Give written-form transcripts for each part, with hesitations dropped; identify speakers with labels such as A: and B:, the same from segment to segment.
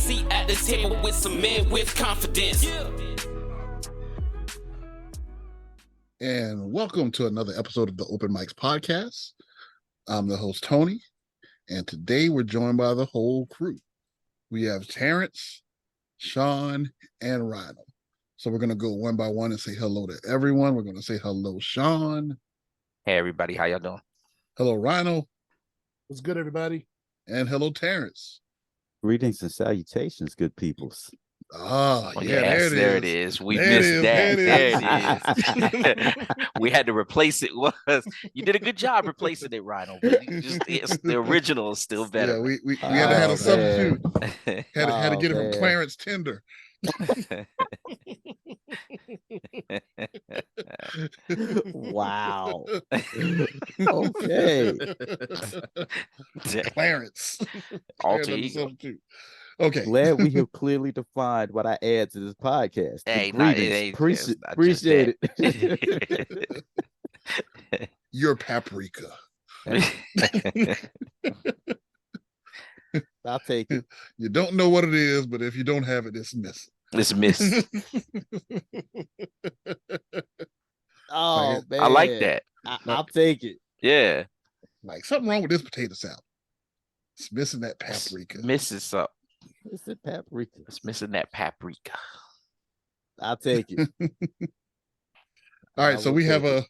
A: seat at the table with some men with confidence.
B: And welcome to another episode of the Open Mics Podcast. I'm the host, Tony, and today we're joined by the whole crew. We have Terrence, Sean, and Rhino. So we're going to go one by one and say hello to everyone. We're going to say hello, Sean.
C: Hey, everybody. How y'all doing?
B: Hello, Rhino.
D: What's good, everybody?
B: And hello, Terrence.
E: Greetings and salutations, good peoples.
B: Oh, yeah,
C: yes, there it is. We missed that. There it is. We had to replace it. You did a good job replacing it, Rhino. But the original is still better.
B: Yeah, we had to have a substitute. Had to get it from Clarence Tender.
E: Wow. Okay.
B: Clarence.
C: Alter ego.
B: Okay.
E: Glad we have clearly defined what I add to this podcast.
C: Hey,
E: appreciate
C: it.
B: You're paprika.
E: I'll take it.
B: You don't know what it is, but if you don't have it, it's missing.
C: It's missing.
E: Oh, man.
C: I like that.
E: I'll take it.
C: Yeah.
B: Like something wrong with this potato salad. It's missing that paprika.
C: Missing something.
E: It's a paprika.
C: It's missing that paprika.
E: I'll take it.
B: All right, so we have a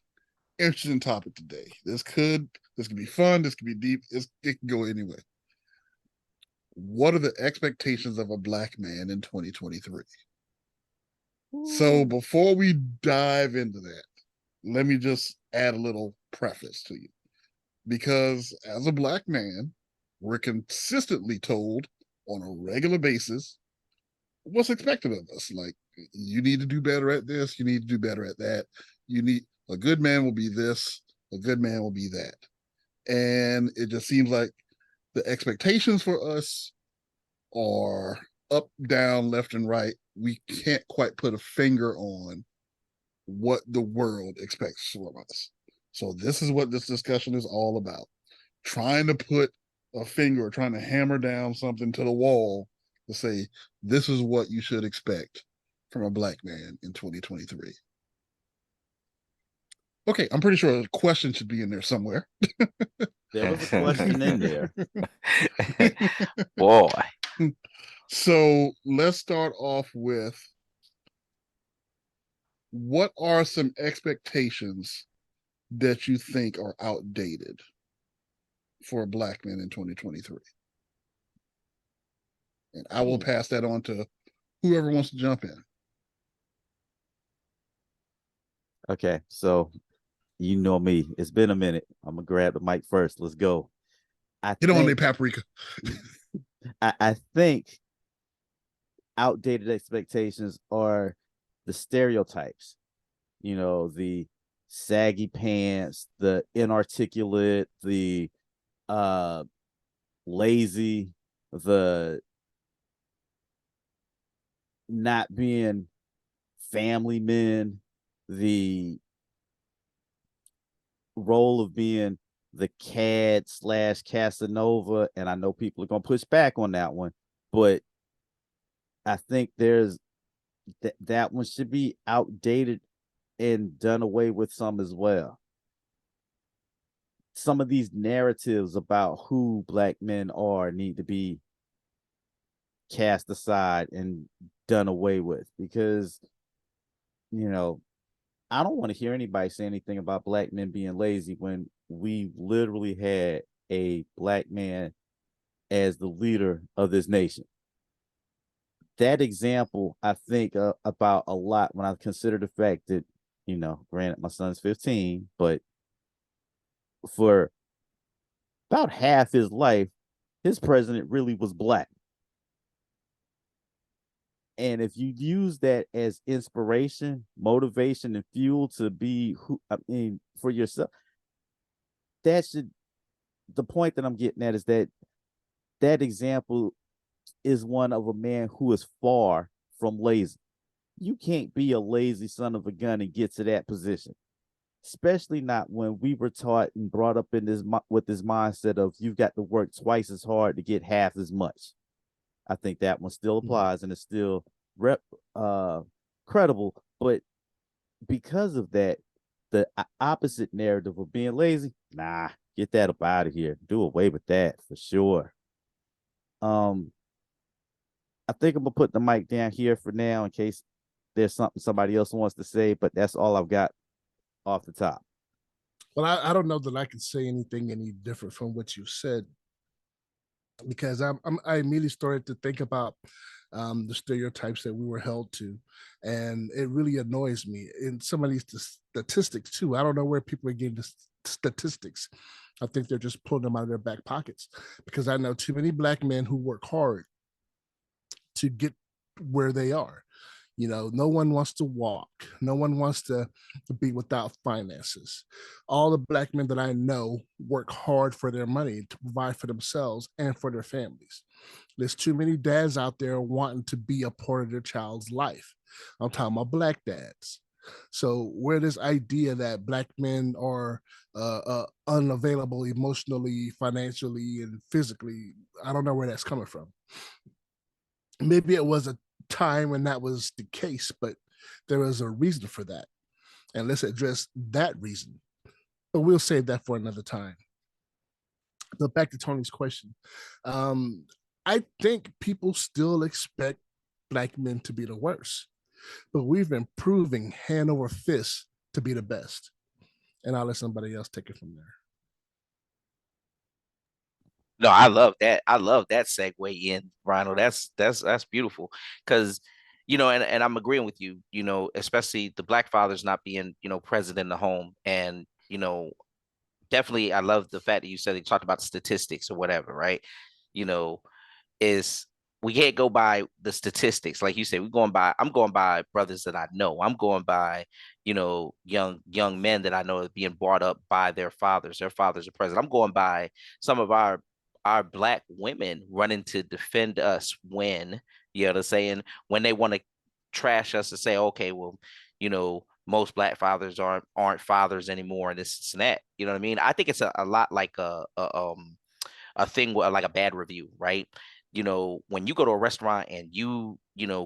B: interesting topic today. This could be fun. This could be deep. It can go anyway. What are the expectations of a black man in 2023? So before we dive into that, let me just add a little preface to you. Because as a black man, we're consistently told on a regular basis what's expected of us. Like, you need to do better at this, you need to do better at that. A good man will be this, a good man will be that. And it just seems like the expectations for us are up, down, left, and right. We can't quite put a finger on what the world expects from us. So this is what this discussion is all about. Trying to put a finger or trying to hammer down something to the wall to say, this is what you should expect from a black man in 2023. Okay, I'm pretty sure a question should be in there somewhere.
E: There was a question in there.
C: Boy.
B: So let's start off with, what are some expectations that you think are outdated for a black man in 2023? And I will pass that on to whoever wants to jump in.
E: Okay, so you know me. It's been a minute. I'm gonna grab the mic first. Let's go.
B: Get on there, paprika.
E: I think outdated expectations are the stereotypes. You know, the saggy pants, the inarticulate, the lazy, the not being family men, the role of being the cad / Casanova. And I know people are going to push back on that one, but I think there's that one should be outdated and done away with some as well. Some of these narratives about who black men are need to be cast aside and done away with, because, you know, I don't want to hear anybody say anything about black men being lazy when we literally had a black man as the leader of this nation. That example, I think about a lot when I consider the fact that, you know, granted, my son's 15, but for about half his life, his president really was black. And if you use that as inspiration, motivation, and fuel to be for yourself, the point that I'm getting at is that example is one of a man who is far from lazy. You can't be a lazy son of a gun and get to that position, especially not when we were taught and brought up in this with this mindset of you've got to work twice as hard to get half as much. I think that one still applies and it's still credible. But because of that, the opposite narrative of being lazy, nah, get that up out of here. Do away with that for sure. I think I'm gonna put the mic down here for now in case there's something somebody else wants to say, but that's all I've got off the top.
D: Well, I don't know that I can say anything any different from what you said, because I immediately started to think about the stereotypes that we were held to, and it really annoys me. In some of these statistics too, I don't know where people are getting the statistics. I think they're just pulling them out of their back pockets, because I know too many Black men who work hard to get where they are. You know, no one wants to walk. No one wants to be without finances. All the Black men that I know work hard for their money to provide for themselves and for their families. There's too many dads out there wanting to be a part of their child's life. I'm talking about Black dads. So where this idea that Black men are unavailable emotionally, financially, and physically, I don't know where that's coming from. Maybe it was a time when that was the case, but there was a reason for that. And let's address that reason. But we'll save that for another time. But back to Tony's question. I think people still expect Black men to be the worst, but we've been proving hand over fist to be the best. And I'll let somebody else take it from there.
C: No, I love that. I love that segue in, Ronald. That's beautiful. Because, and I'm agreeing with you, especially the Black fathers not being, present in the home. And, definitely I love the fact that you said you talked about statistics or whatever, right? You know, is we can't go by the statistics. Like you said, I'm going by brothers that I know. I'm going by, young men that I know are being brought up by their fathers. Their fathers are present. I'm going by some of our Black women running to defend us when, they're saying when they want to trash us and say, okay, well, most Black fathers aren't fathers anymore, and this and that. You know what I mean? I think it's a lot like a thing with like a bad review, right? When you go to a restaurant and you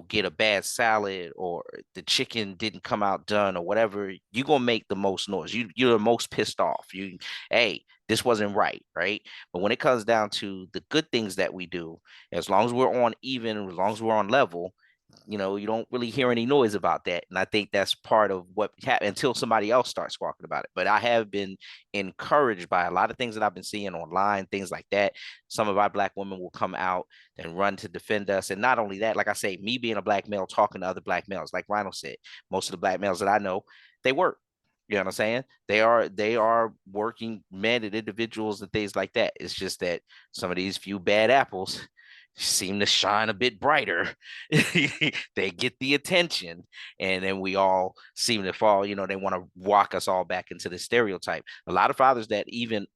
C: get a bad salad or the chicken didn't come out done or whatever, you're gonna make the most noise. You're the most pissed off. Hey, this wasn't right, right? But when it comes down to the good things that we do, as long as we're on even, as long as we're on level, you don't really hear any noise about that. And I think that's part of what happened until somebody else starts talking about it. But I have been encouraged by a lot of things that I've been seeing online, things like that. Some of our Black women will come out and run to defend us. And not only that, like I say, me being a Black male, talking to other Black males, like Rhino said, most of the Black males that I know, they work. You know what I'm saying? They are working men and individuals and things like that. It's just that some of these few bad apples seem to shine a bit brighter. They get the attention, and then we all seem to fall. They want to walk us all back into the stereotype. A lot of fathers that even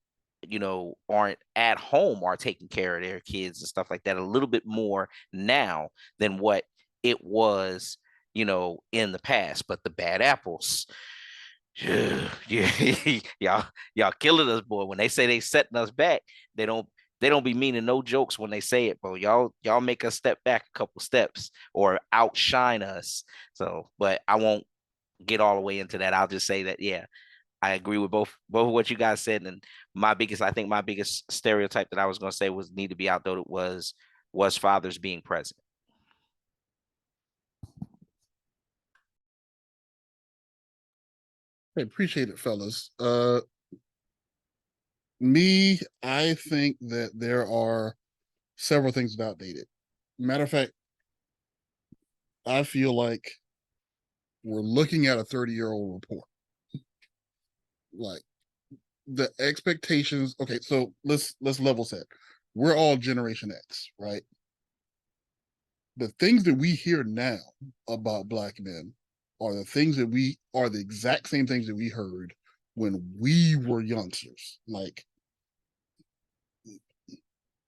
C: aren't at home are taking care of their kids and stuff like that a little bit more now than what it was in the past. But the bad apples, yeah, y'all killing us, boy. When they say they setting us back, they don't be meaning no jokes when they say it, bro. Y'all make us step back a couple steps or outshine us. So, but I won't get all the way into that. I'll just say that, yeah, I agree with both of what you guys said. And I think my biggest stereotype that I was going to say was need to be outdated was fathers being present.
B: I appreciate it, fellas. I think that there are several things that outdated. Matter of fact, I feel like we're looking at a 30-year-old report. Like the expectations. Okay, so let's level set. We're all Generation X, right? The things that we hear now about Black men are the exact same things that we heard when we were youngsters. Like,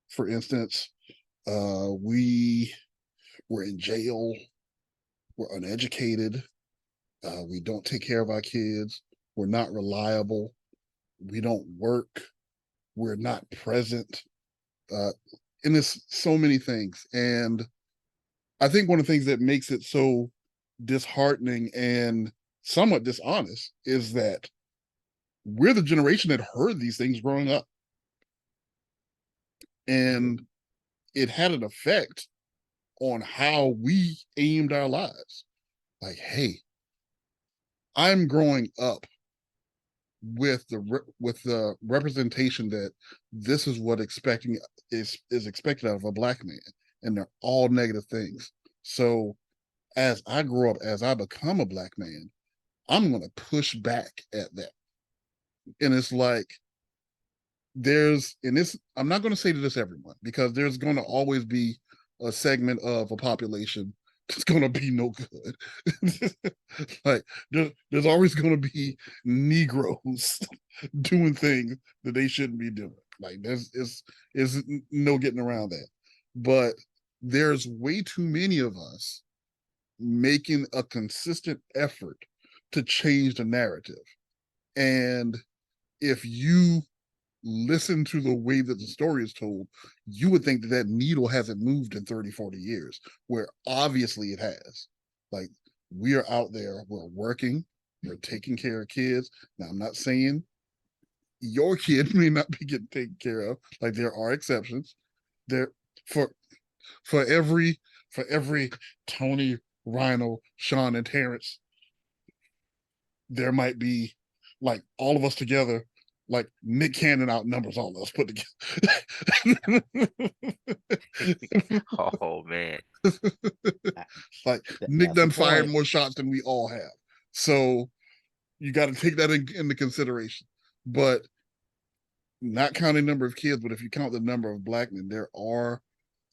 B: for instance, we were in jail, we're uneducated, we don't take care of our kids, we're not reliable, we don't work, we're not present. it's so many things. And I think one of the things that makes it so disheartening and somewhat dishonest is that we're the generation that heard these things growing up. And it had an effect on how we aimed our lives. Like, hey, I'm growing up with the representation that this is what expecting is expected out of a black man, and they're all negative things. So as I grow up, as I become a black man, I'm going to push back at that. And it's like, I'm not going to say to this everyone, because there's going to always be a segment of a population that's going to be no good. Like there's always going to be Negroes doing things that they shouldn't be doing. Like is no getting around that. But there's way too many of us making a consistent effort to change the narrative. And if you listen to the way that the story is told, you would think that that needle hasn't moved in 30, 40 years, where obviously it has. Like, we are out there, we're working, we're taking care of kids. Now, I'm not saying your kid may not be getting taken care of. Like, there are exceptions. There for every Tony, Rhino, Sean, and Terrence, there might be, like, all of us together, like Nick Cannon outnumbers all of us put together.
C: Oh man.
B: Like Nick done fired more shots than we all have. So you got to take that into consideration. But not counting number of kids, but if you count the number of black men, there are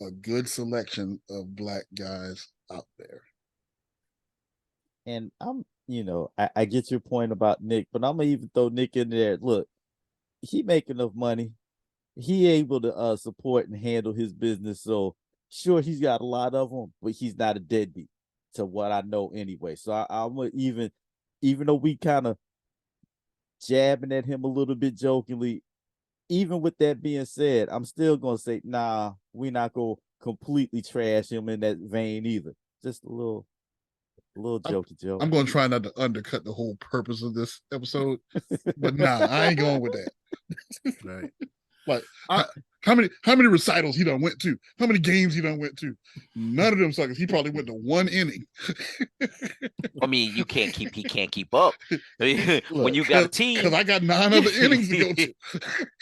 B: a good selection of black guys out there.
E: And I get your point about Nick, but I'm gonna even throw Nick in there. Look, he make enough money. He able to support and handle his business. So sure, he's got a lot of them, but he's not a deadbeat to what I know anyway. So I'm even though we kind of jabbing at him a little bit jokingly, even with that being said, I'm still gonna say, nah, we're not gonna completely trash him in that vein either. Just a little jokey joke.
B: I'm going to try not to undercut the whole purpose of this episode, but nah, I ain't going with that.
D: Right.
B: Like, how many recitals he done went to? How many games he done went to? None of them suckers. He probably went to one inning.
C: I mean, he can't keep up. When you got a team,
B: because I got 9 other innings to go to.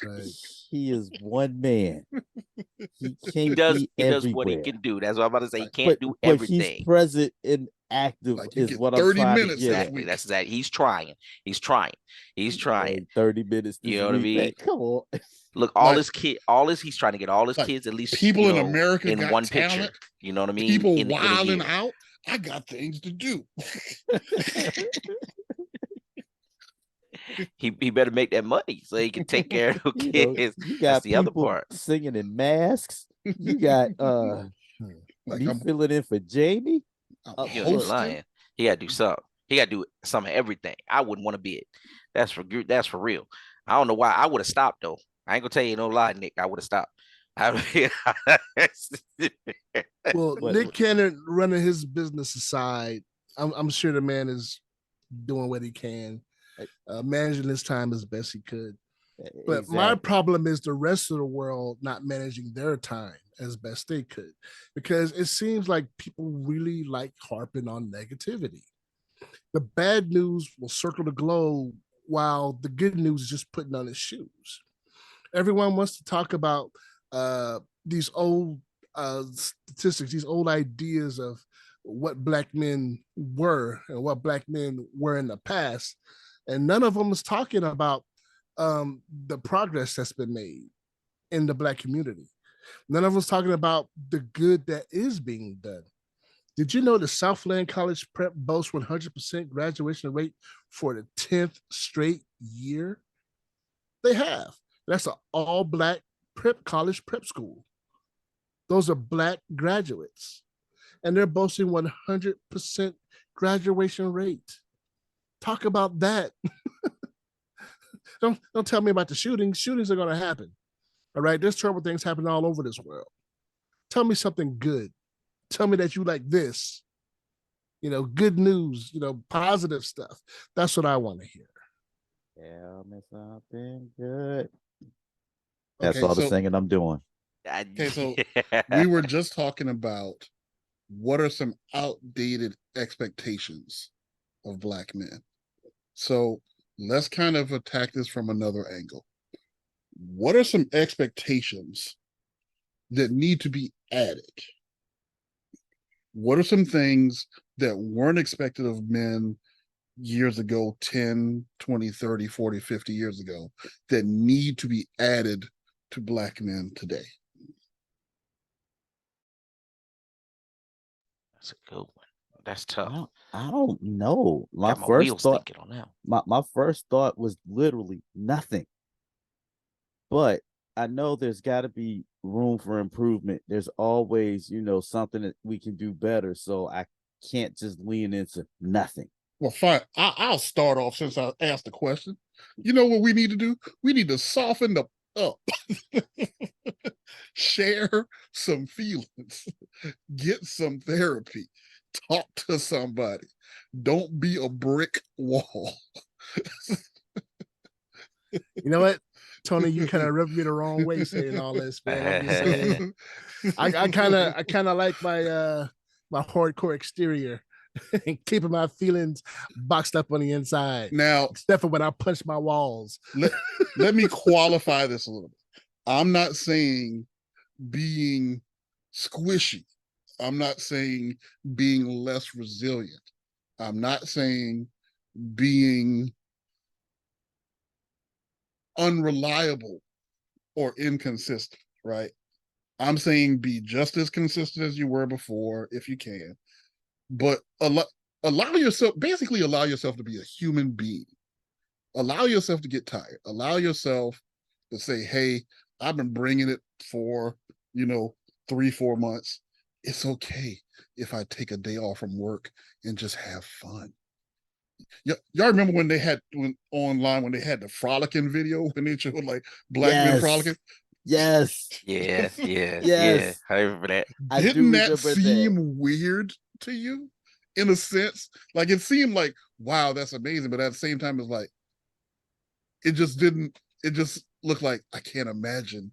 D: Right.
E: He is one man. He can't
C: does
E: everywhere.
C: what he can do. That's what I'm about to say. He can't do everything.
E: But he's present and active,
B: like,
E: is what I'm trying to get.
C: Exactly. That's exactly. He's trying.
E: 30 minutes.
C: You know what I mean?
E: Man, come on.
C: Look, he's trying to get all his kids at least
B: people in America
C: in
B: got
C: one
B: talent,
C: picture. You know what I mean?
B: People wilding out. I got things to do.
C: He better make that money so he can take care of kids.
E: You got
C: That's the other
E: people
C: part.
E: singing in masks. You got
B: like
E: me filling in for Jamie.
C: You're lying. He got to do something. He got to do some of everything. I wouldn't want to be it. That's for real. I don't know why. I would have stopped though. I ain't gonna tell you no lie, Nick. I would have stopped.
D: Well, Nick Cannon running his business aside, I'm sure the man is doing what he can, managing his time as best he could. But my problem is the rest of the world not managing their time as best they could, because it seems like people really like harping on negativity. The bad news will circle the globe while the good news is just putting on its shoes. Everyone wants to talk about these old statistics, these old ideas of what black men were and what black men were in the past. And none of them is talking about the progress that's been made in the black community. None of us talking about the good that is being done. Did you know the Southland College Prep boasts 100% graduation rate for the 10th straight year? They have. That's an all-black college prep school. Those are black graduates. And they're boasting 100% graduation rate. Talk about that. Don't tell me about the shootings. Shootings are going to happen. All right. There's terrible things happening all over this world. Tell me something good. Tell me that you like this. Good news, positive stuff. That's what I want to hear.
E: Tell me something good. That's
B: Okay,
E: all the
B: so
E: singing I'm doing.
B: okay, so we were just talking about what are some outdated expectations of Black men. So let's kind of attack this from another angle. What are some expectations that need to be added? What are some things that weren't expected of men years ago, 10, 20, 30, 40, 50 years ago, that need to be added to Black men today?
C: That's a good one. That's tough.
E: I don't know.
C: Got my wheels thinking on that.
E: My first thought was literally nothing. But I know there's got to be room for improvement. There's always, something that we can do better. So I can't just lean into nothing.
B: Well, fine. I'll start off since I asked the question. You know what we need to do? We need to soften up, share some feelings, get some therapy, talk to somebody. Don't be a brick wall.
D: You know what, Tony? You kind of rubbed me the wrong way saying all this, man. I'm just saying. I kind of like my my hardcore exterior and keeping my feelings boxed up on the inside.
B: Now,
D: except for when I punch my walls.
B: let me qualify this a little bit. I'm not saying being squishy. I'm not saying being less resilient. I'm not saying being unreliable or inconsistent, right? I'm saying be just as consistent as you were before if you can, but allow yourself to be a human being. Allow yourself to get tired. Allow yourself to say, hey, I've been bringing it for 3-4 months. It's okay if I take a day off from work and just have fun. Y'all remember when they had when they had the frolicking video when they showed like Black men frolicking?
E: Yes.
C: Yeah.
E: Yes.
C: I remember that.
B: Didn't that seem weird to you? In a sense, like it seemed like, wow, that's amazing, but at the same time, it's like it just looked like I can't imagine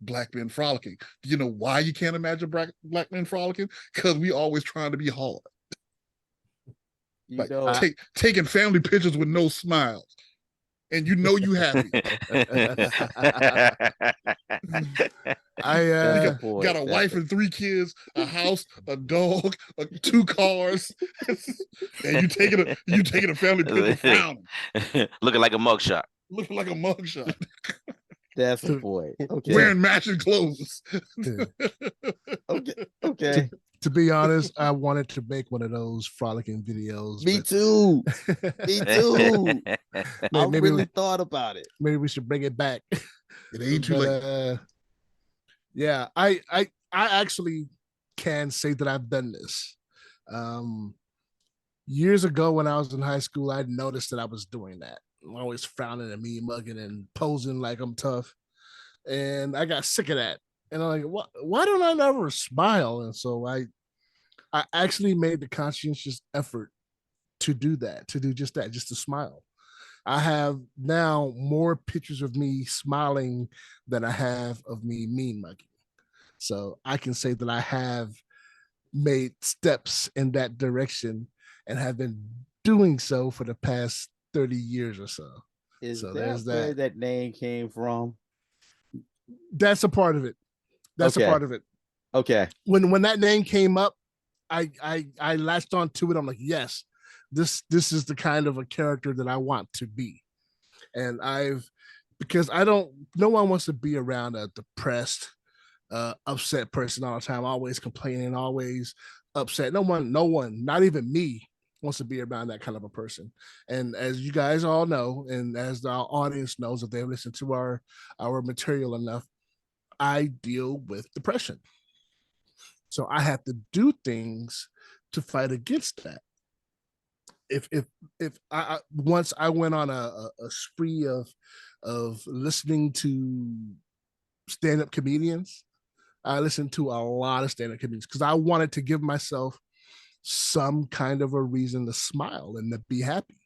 B: Black men frolicking. Do you know why you can't imagine black men frolicking? Because we always trying to be hard. Taking family pictures with no smiles. And you happy.
D: I
B: got a wife and 3 kids, a house, a dog, 2 cars, and you taking a family picture frowning.
C: Looking like a mugshot.
B: Looking like a mugshot.
E: That's the point. Okay.
B: Wearing matching clothes.
E: Okay.
D: To be honest, I wanted to make one of those frolicking videos.
E: Me too. Me too. I really thought about it.
D: Maybe we should bring it back.
B: It ain't too late.
D: Yeah, I actually can say that I've done this. Years ago when I was in high school, I noticed that I was doing that. I'm always frowning and mean mugging and posing like I'm tough. And I got sick of that. And I'm like, why don't I never smile? And so I actually made the conscientious effort to do that, to do just that, just to smile. I have now more pictures of me smiling than I have of me mean mugging. So I can say that I have made steps in that direction and have been doing so for the past 30 years or so.
E: So there's where that name came from?
D: That's a part of it. That's a part of it.
E: Okay.
D: When that name came up, I latched on to it. I'm like, yes, this is the kind of a character that I want to be. And because no one wants to be around a depressed, upset person all the time, always complaining, always upset. No one, not even me, wants to be around that kind of a person. And as you guys all know, and as our audience knows, if they've listened to our material enough, I deal with depression. So I have to do things to fight against that. If I once I went on a spree of listening to stand-up comedians, I listened to a lot of stand-up comedians because I wanted to give myself some kind of a reason to smile and to be happy.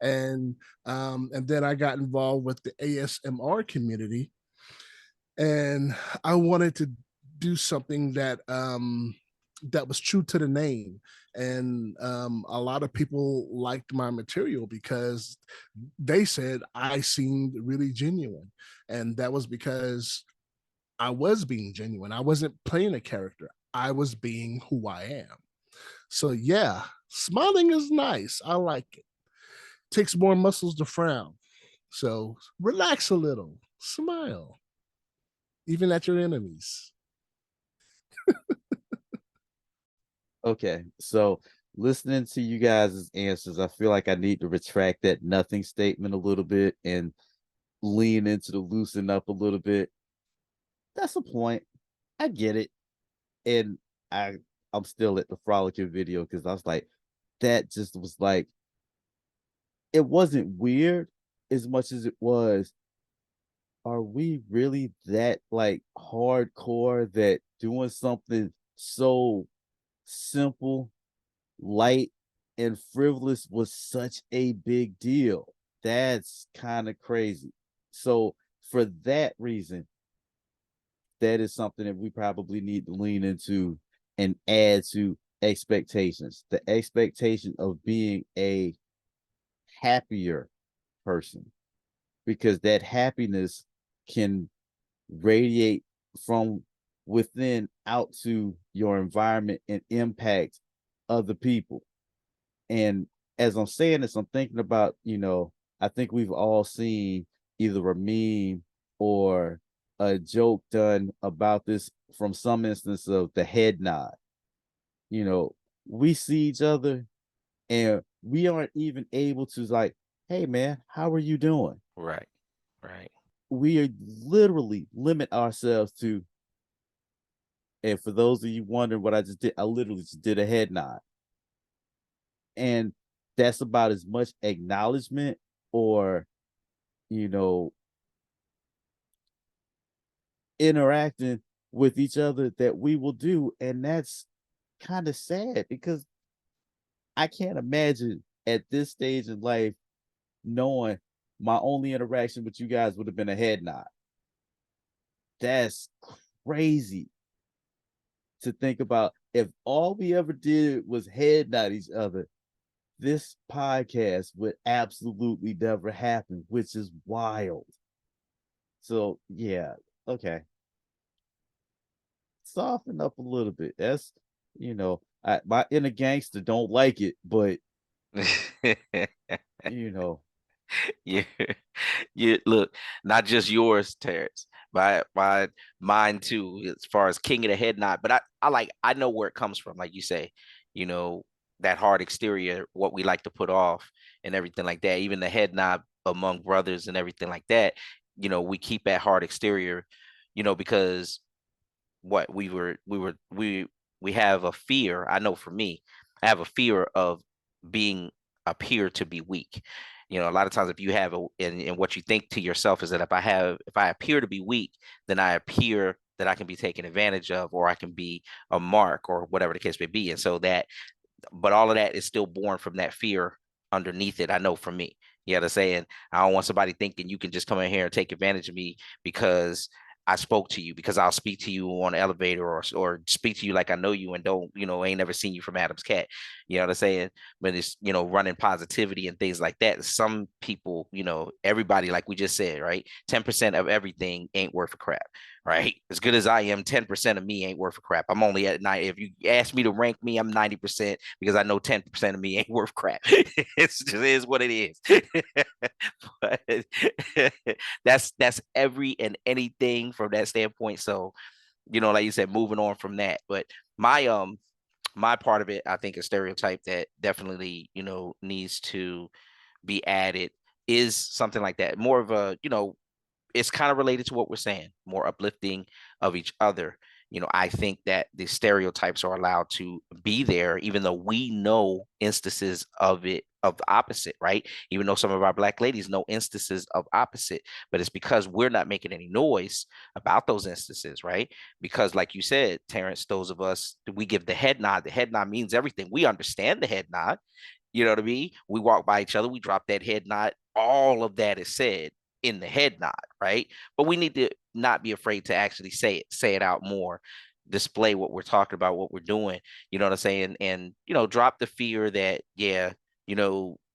D: And then I got involved with the ASMR community, and I wanted to do something that was true to the name. And a lot of people liked my material because they said I seemed really genuine, and that was because I was being genuine. I wasn't playing a character. I was being who I am. So yeah, smiling is nice. I like it. Takes more muscles to frown. So relax a little, smile, even at your enemies.
E: Okay, so listening to you guys' answers, I feel like I need to retract that nothing statement a little bit and lean into the loosen up a little bit. That's a point. I get it. And I'm still at the frolicking video because I was like, that just was like, it wasn't weird as much as it was, are we really that like hardcore that doing something so simple, light, and frivolous was such a big deal? That's kind of crazy. So for that reason, that is something that we probably need to lean into and add to expectations. The expectation of being a happier person, because that happiness can radiate from within out to your environment and impact other people. And as I'm saying this, I'm thinking about, I think we've all seen either a meme or a joke done about this from some instance of the head nod. We see each other and we aren't even able to like, hey man, how are you doing?
C: Right. Right.
E: We literally limit ourselves to, and for those of you wondering what I just did, I literally just did a head nod. And that's about as much acknowledgement or, you know, interacting with each other that we will do. And that's kind of sad because I can't imagine at this stage in life knowing my only interaction with you guys would have been a head nod. That's crazy to think about. If all we ever did was head nod each other, this podcast would absolutely never happen, which is wild. So yeah, okay. Soften up a little bit. That's my inner gangster don't like it, but you know,
C: Yeah, yeah. Look, not just yours, Terrence, my mine too. As far as king of the head nod, but I know where it comes from. Like you say, you know that hard exterior, what we like to put off, and everything like that. Even the head nod among brothers and everything like that. We keep that hard exterior, because what we have a fear. I know for me, I have a fear of being appear to be weak. A lot of times if you have and what you think to yourself is that if I appear to be weak, then I appear that I can be taken advantage of, or I can be a mark, or whatever the case may be. And so but all of that is still born from that fear underneath it. I know for me, you know what I'm saying? I don't want somebody thinking you can just come in here and take advantage of me because I spoke to you, because I'll speak to you on the elevator, or speak to you like I know you and don't, ain't never seen you from Adam's cat. You know what I'm saying? But it's, running positivity and things like that. Some people, everybody, like we just said, right? 10% of everything ain't worth a crap, right? As good as I am, 10% of me ain't worth a crap. I'm only at 9. If you ask me to rank me, I'm 90% because I know 10% of me ain't worth crap. It just is what it is. But that's every and anything from that standpoint. So, like you said, moving on from that. But my part of it, I think a stereotype that definitely, needs to be added is something like that. More of a, it's kind of related to what we're saying, more uplifting of each other. I think that the stereotypes are allowed to be there, even though we know instances of it, of the opposite, right? Even though some of our Black ladies know instances of opposite, but it's because we're not making any noise about those instances, right? Because, like you said, Terrence, those of us, we give the head nod. The head nod means everything. We understand the head nod. You know what I mean? We walk by each other, we drop that head nod. All of that is said in the head nod, right? But we need to not be afraid to actually say it out more, display what we're talking about, what we're doing. You know what I'm saying? And drop the fear that, yeah,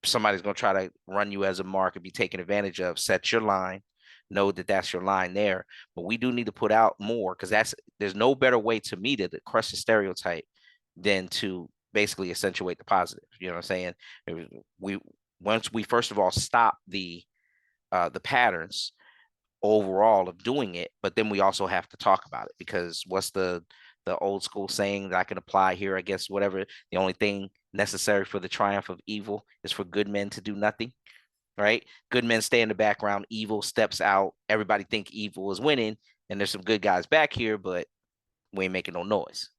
C: somebody's gonna try to run you as a mark and be taken advantage of. Set your line. Know that that's your line there. But we do need to put out more, because there's no better way to me to crush the stereotype than to basically accentuate the positive. You know what I'm saying? We Once we first of all stop the patterns overall of doing it, but then we also have to talk about it, because what's the old school saying that I can apply here? I guess whatever, the only thing necessary for the triumph of evil is for good men to do nothing, right? Good men stay in the background, evil steps out, everybody think evil is winning, and there's some good guys back here, but we ain't making no noise.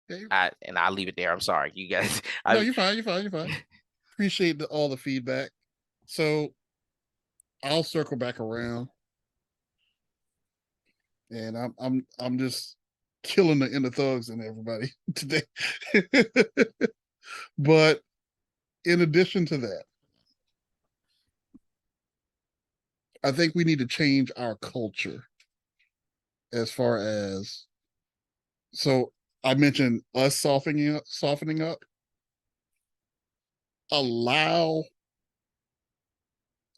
C: And I'll leave it there. I'm sorry, you guys.
B: No, you're fine. You're fine. You're fine. Appreciate all the feedback. So I'll circle back around, and I'm just killing the inner thugs and everybody today. But in addition to that, I think we need to change our culture as far as, so I mentioned us softening up. Allow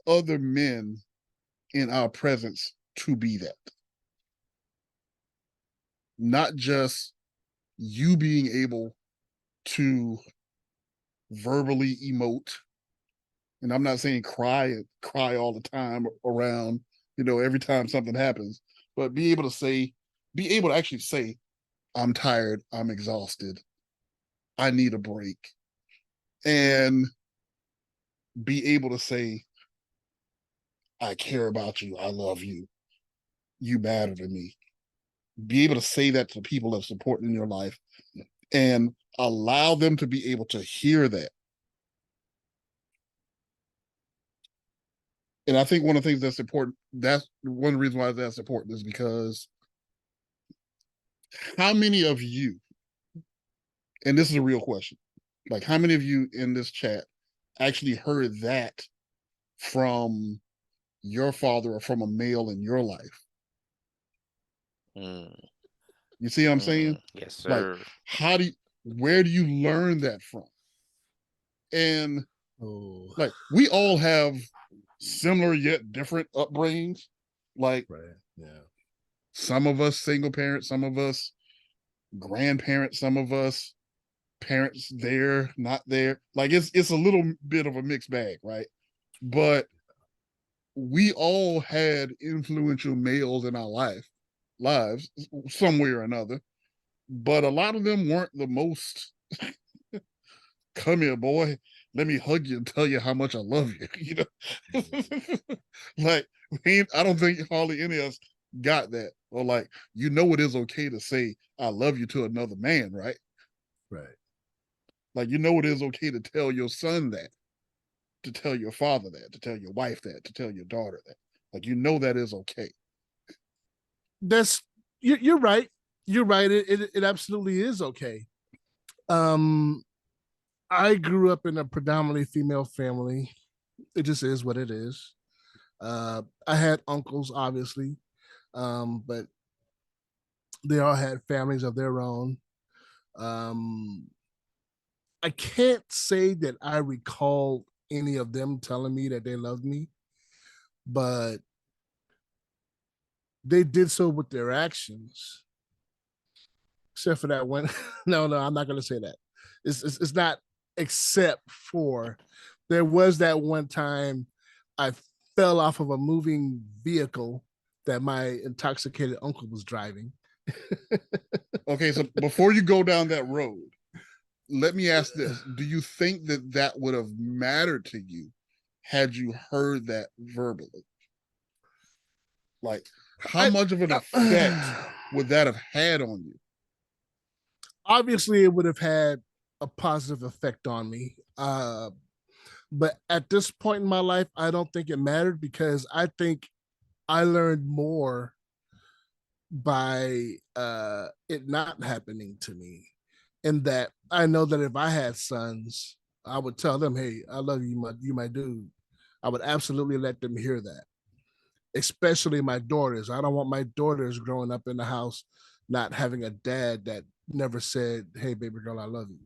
B: other men in our presence to be that. Not just you being able to verbally emote. And I'm not saying cry all the time around, every time something happens, but be able to actually say, I'm tired, I'm exhausted, I need a break. And be able to say, I care about you, I love you, you matter to me. Be able to say that to people that support in your life, and allow them to be able to hear that. And I think one of the things that's important, that's one of the reasons why that's important, is because how many of you, and this is a real question, like how many of you in this chat actually heard that from your father or from a male in your life? You see what I'm saying?
C: Yes, sir.
B: Like, where do you learn that from? And like, we all have similar yet different upbringings. Like,
D: right, yeah.
B: Some of us single parents, some of us grandparents, some of us parents there, not there. Like, it's a little bit of a mixed bag, right? But we all had influential males in our lives, some way or another. But a lot of them weren't the most come here, boy, let me hug you and tell you how much I love you. Like, I don't think hardly any of us got that. Or like, it is okay to say I love you to another man, right?
D: Right.
B: Like, it is okay to tell your son that, to tell your father that, to tell your wife that, to tell your daughter that. Like, that is okay.
D: You're right. You're right. It absolutely is okay. I grew up in a predominantly female family. It just is what it is. I had uncles, obviously, but they all had families of their own. I can't say that I recall any of them telling me that they loved me, but they did so with their actions. Except for that one. No, I'm not going to say that. It's not, except for there was that one time I fell off of a moving vehicle that my intoxicated uncle was driving.
B: Okay, so before you go down that road, let me ask this. Do you think that would have mattered to you had you heard that verbally? Like, how
D: I-
B: much of an effect would that have had on you?
D: Obviously, it would have had a positive effect on me. But at this point in my life, I don't think it mattered because I think I learned more by it not happening to me. In that I know that if I had sons, I would tell them, "Hey, I love you, my dude." I would absolutely let them hear that, especially my daughters. I don't want my daughters growing up in the house not having a dad that never said, "Hey, baby girl, I love you."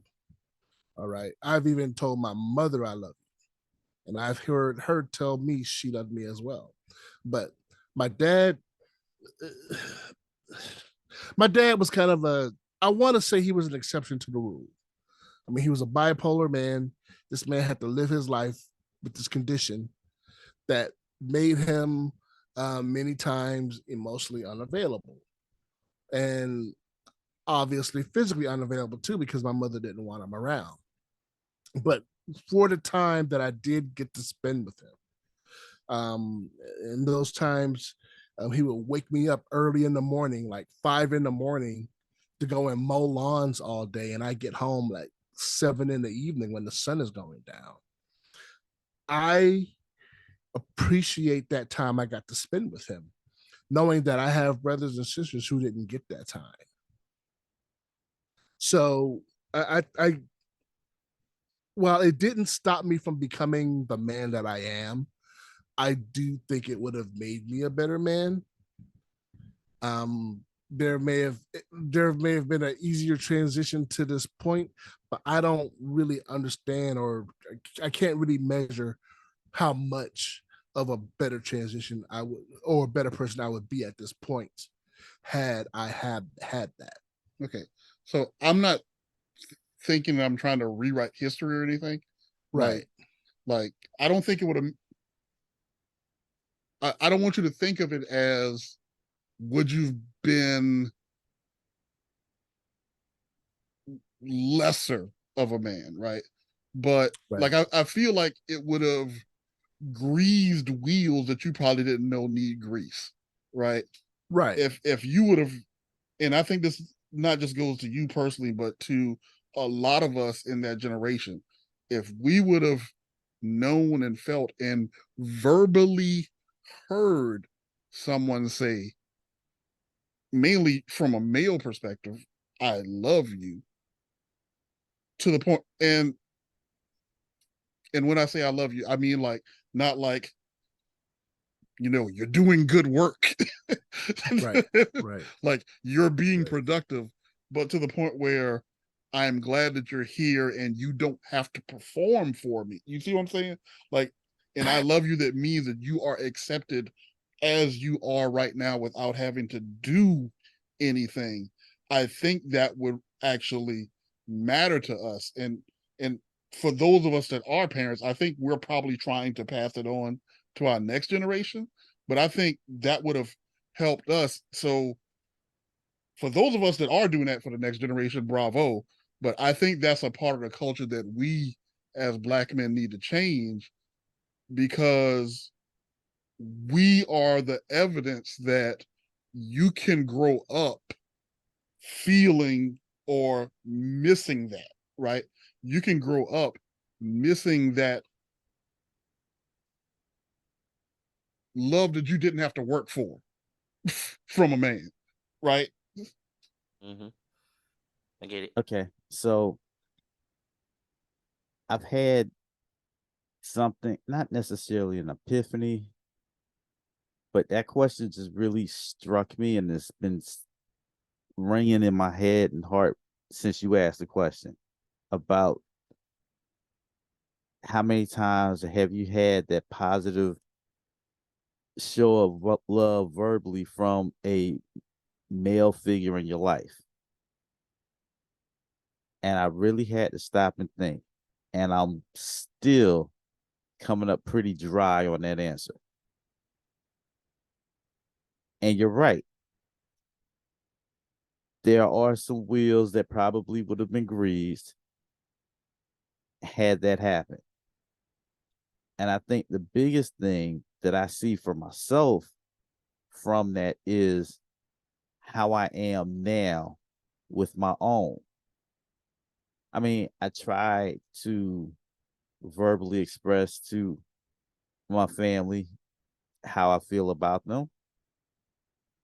D: All right. I've even told my mother I love you, and I've heard her tell me she loved me as well. But my dad, my dad was kind of a, I want to say he was an exception to the rule. I mean, he was a bipolar man. This man had to live his life with this condition that made him many times emotionally unavailable. And obviously physically unavailable too, because my mother didn't want him around. But for the time that I did get to spend with him, in those times, he would wake me up early in the morning, like 5 in the morning, to go and mow lawns all day, and I get home like 7 in the evening when the sun is going down. I appreciate that time I got to spend with him, knowing that I have brothers and sisters who didn't get that time. So I while it didn't stop me from becoming the man that I am, I do think it would have made me a better man. Um, there may have there may have been an easier transition to this point, but I don't really understand, or I can't really measure how much of a better transition I would, or a better person I would be at this point had I had that.
B: Okay. So I'm not thinking that I'm trying to rewrite history or anything.
D: Right.
B: Like I don't think it would have, I don't want you to think of it as would you've been lesser of a man, right? But
D: Right.
B: like I feel like it would have greased wheels that you probably didn't know need grease, right?
D: Right.
B: If you would have, and I think this not just goes to you personally, but to a lot of us in that generation, if we would have known and felt and verbally heard someone say, mainly from a male perspective, I love you, to the point, and when I say I love you, I mean like not like, you're doing good work.
D: Right. Right.
B: Like you're being
D: Right.
B: productive, but to the point where I'm glad that you're here and you don't have to perform for me. You see what I'm saying? Like, and I love you, that means that you are accepted as you are right now without having to do anything. I think that would actually matter to us. And for those of us that are parents, I think we're probably trying to pass it on to our next generation. But I think that would have helped us. So for those of us that are doing that for the next generation, bravo. But I think that's a part of the culture that we as Black men need to change, because we are the evidence that you can grow up feeling or missing that, right? You can grow up missing that love that you didn't have to work for from a man, right?
C: Mm-hmm. I get it.
E: Okay, so I've had something, not necessarily an epiphany, but that question just really struck me, and it's been ringing in my head and heart since you asked the question about how many times have you had that positive show of love verbally from a male figure in your life? And I really had to stop and think, and I'm still coming up pretty dry on that answer. And you're right. There are some wheels that probably would have been greased had that happened. And I think the biggest thing that I see for myself from that is how I am now with my own. I mean, I try to verbally express to my family how I feel about them.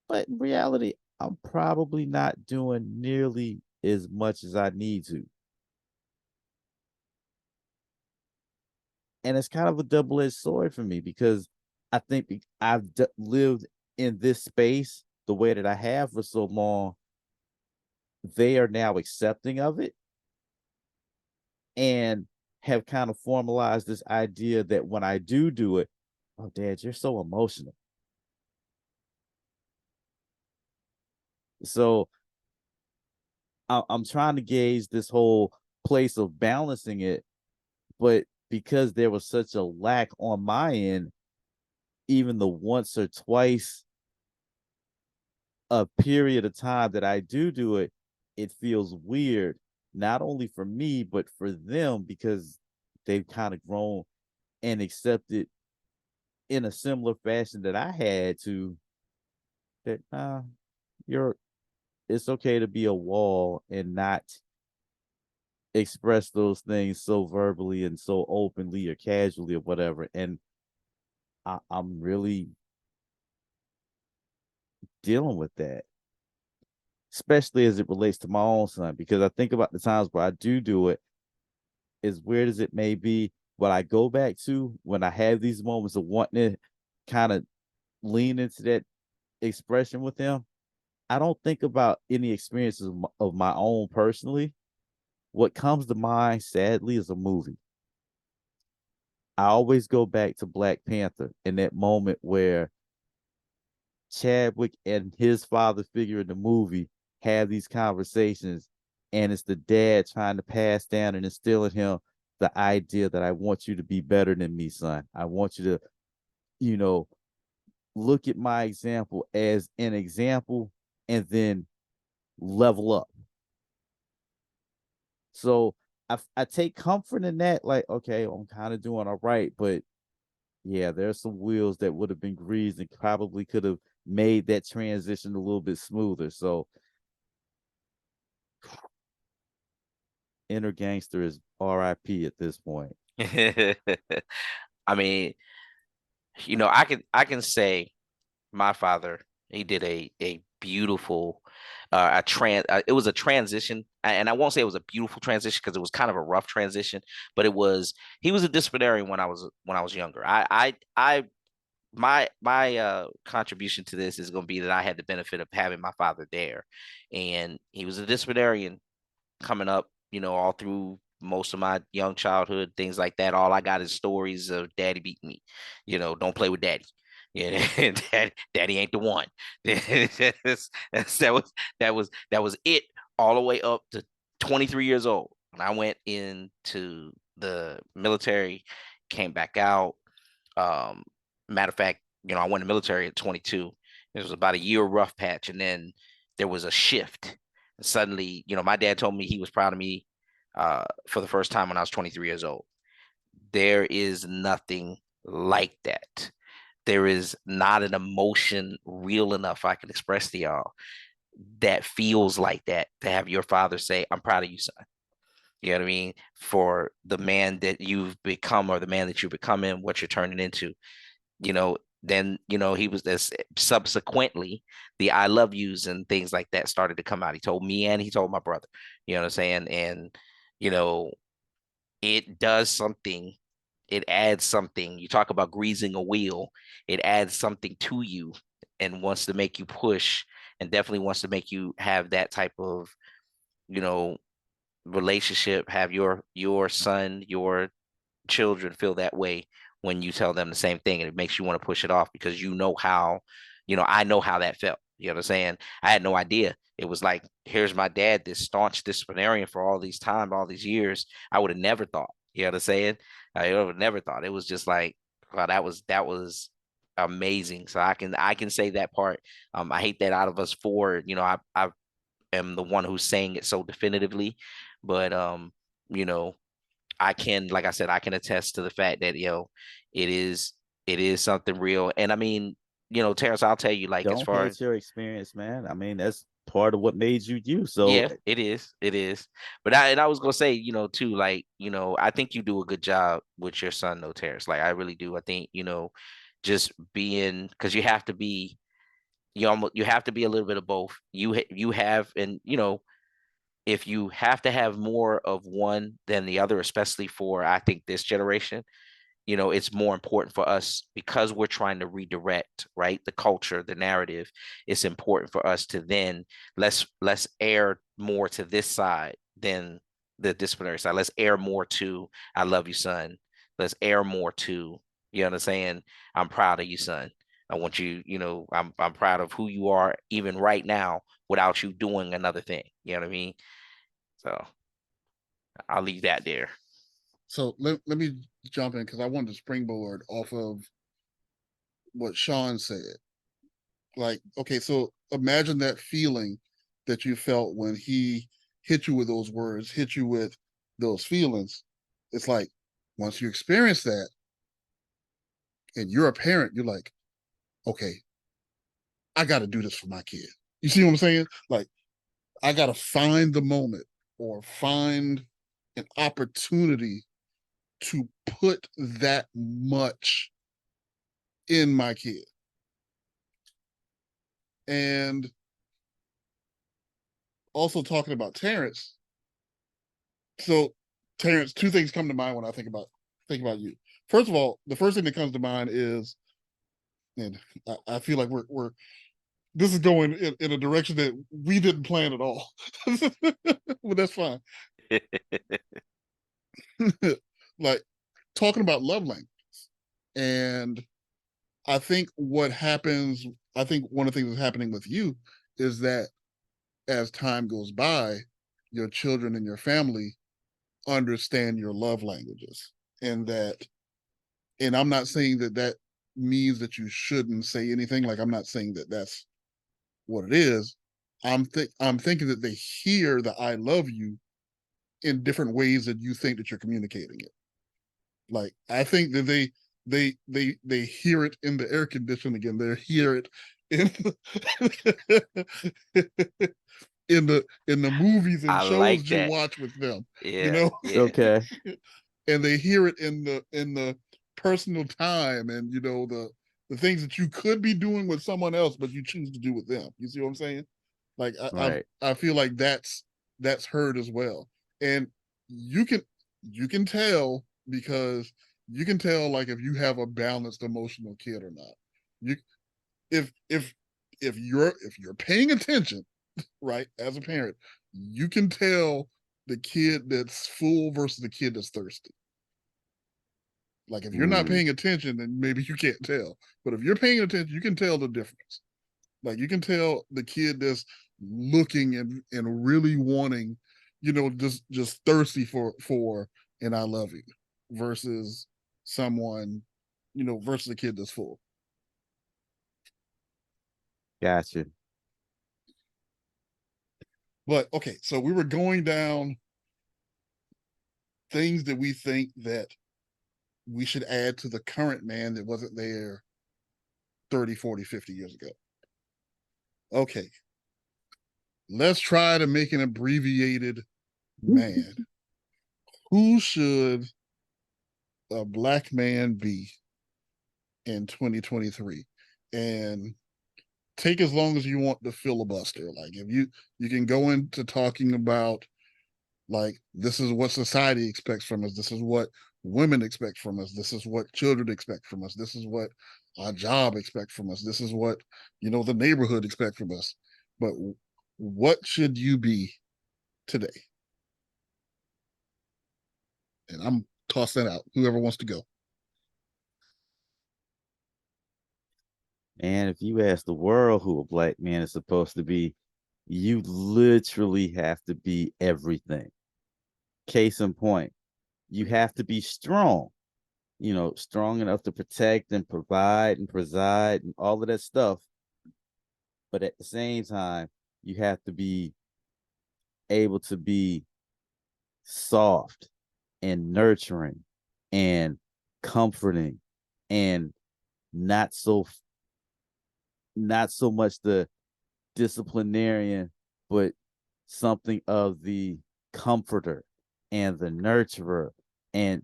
E: But in reality, I'm probably not doing nearly as much as I need to. And it's kind of a double-edged sword for me because I think I've lived in this space the way that I have for so long. They are now accepting of it and have kind of formalized this idea that when I do it, oh, Dad, you're so emotional. So I'm trying to gauge this whole place of balancing it, but because there was such a lack on my end, even the once or twice a period of time that I do it, it feels weird, not only for me, but for them because they've kind of grown and accepted in a similar fashion that I had to that you're it's okay to be a wall and not express those things so verbally and so openly or casually or whatever. And I'm really dealing with that, especially as it relates to my own son, because I think about the times where I do it, as weird as it may be, what I go back to when I have these moments of wanting to kind of lean into that expression with him. I don't think about any experiences of my own personally. What comes to mind, sadly, is a movie. I always go back to Black Panther in that moment where Chadwick and his father figure in the movie have these conversations, and it's the dad trying to pass down and instill in him the idea that I want you to be better than me, son. I want you to, you know, look at my example as an example and then level up. So I take comfort in that, like, okay, I'm kind of doing all right, but yeah, there's some wheels that would have been greased and probably could have made that transition a little bit smoother. So inner gangster is RIP at this point.
C: I mean, I can say my father, he did a beautiful it was a transition, and I won't say it was a beautiful transition because it was kind of a rough transition, but he was a disciplinarian when I was younger. My contribution to this is going to be that I had the benefit of having my father there, and he was a disciplinarian coming up, all through most of my young childhood, things like that. All I got is stories of daddy beating me. Don't play with daddy. Yeah, daddy ain't the one. That was it all the way up to 23 years old. When I went into the military, came back out. Um, Matter of fact, I went in the military at 22. It was about a year rough patch, and then there was a shift. And suddenly, my dad told me he was proud of me for the first time when I was 23 years old. There is nothing like that. There is not an emotion real enough I can express to y'all that feels like that, to have your father say, "I'm proud of you, son." You know what I mean? For the man that you've become, or the man that you're becoming, what you're turning into. Then he was this. Subsequently, the "I love yous" and things like that started to come out. He told me and he told my brother. You know what I'm saying? And you know, it does something. It adds something. You talk about greasing a wheel. It adds something to you and wants to make you push, and definitely wants to make you have that type of you know relationship. Have your son, your children feel that way when you tell them the same thing, and it makes you want to push it off because I know how that felt. You know what I'm saying? I had no idea. It was like, here's my dad, this staunch disciplinarian for all these years. I would have never thought. You know what I'm saying? I would have never thought. It was just like, wow, that was amazing. So I can say that part. I hate that out of us four, I am the one who's saying it so definitively, but you know, I can, like I said, I can attest to the fact that, it is something real. And I mean, Terrence, I'll tell you, like, as
E: Don't
C: far
E: hate
C: as,
E: your experience, man. I mean, that's part of what made you you. So
C: yeah, it is. But I was gonna say, too, like, I think you do a good job with your son, though, Terrence. Like, I really do. I think, just being, because you have to be, you have to be a little bit of both. You have, and if you have to have more of one than the other, especially for, I think, this generation, it's more important for us, because we're trying to redirect, right, the culture, the narrative. It's important for us to then, let's air more to this side than the disciplinary side. Let's air more to, I love you, son. Let's air more to, you know what I'm saying, I'm proud of you, son. I want you, I'm proud of who you are even right now, without you doing another thing. You know what I mean? So I'll leave that there.
B: So let me jump in, because I wanted to springboard off of what Sean said. Like, okay, so imagine that feeling that you felt when he hit you with those words, hit you with those feelings. It's like, once you experience that and you're a parent, you're like, okay, I got to do this for my kid. You see what I'm saying? Like, I got to find the moment or find an opportunity to put that much in my kid. And also talking about Terrence. So Terrence, two things come to mind when I think about you. First of all, the first thing that comes to mind is, and I feel like we're this is going in a direction that we didn't plan at all. But that's fine. Like, talking about love language. And I think what happens, I think one of the things that's happening with you is that as time goes by, your children and your family understand your love languages. And I'm not saying that means that you shouldn't say anything. Like, I'm not saying that that's what it is. I'm thinking that they hear the I love you in different ways that you think that you're communicating it. Like, I think that they hear it in the air conditioning again. They hear it in in the movies and
C: I
B: shows
C: like
B: you
C: that.
B: watch with them.
C: Yeah, yeah.
E: okay.
B: And they hear it in the personal time, and the things that you could be doing with someone else, but you choose to do with them. You see what I'm saying? Like,
E: Right.
B: I feel like that's heard as well. And you can tell, because you can tell, like, if you have a balanced emotional kid or not. You if you're paying attention, right, as a parent, you can tell the kid that's full versus the kid that's thirsty. Like, if you're not
E: Mm,
B: paying attention, then maybe you can't tell. But if you're paying attention, you can tell the difference. Like, you can tell the kid that's looking and really wanting, just thirsty for and I love you, versus someone, versus a kid that's full.
E: gotcha.
B: But okay, so we were going down things that we think that we should add to the current man that wasn't there 30, 40, 50 years ago. Okay, let's try to make an abbreviated man. Who should a black man be in 2023? And take as long as you want to filibuster. Like, if you can go into talking about, like, this is what society expects from us, this is what women expect from us, this is what children expect from us, this is what our job expects from us, this is what the neighborhood expects from us. But what should you be today? And I'm tossing that out, whoever wants to go.
E: And if you ask the world who a black man is supposed to be, you literally have to be everything. Case in point, you have to be strong, strong enough to protect and provide and preside and all of that stuff. But at the same time, you have to be able to be soft and nurturing and comforting and not so much the disciplinarian, but something of the comforter and the nurturer. And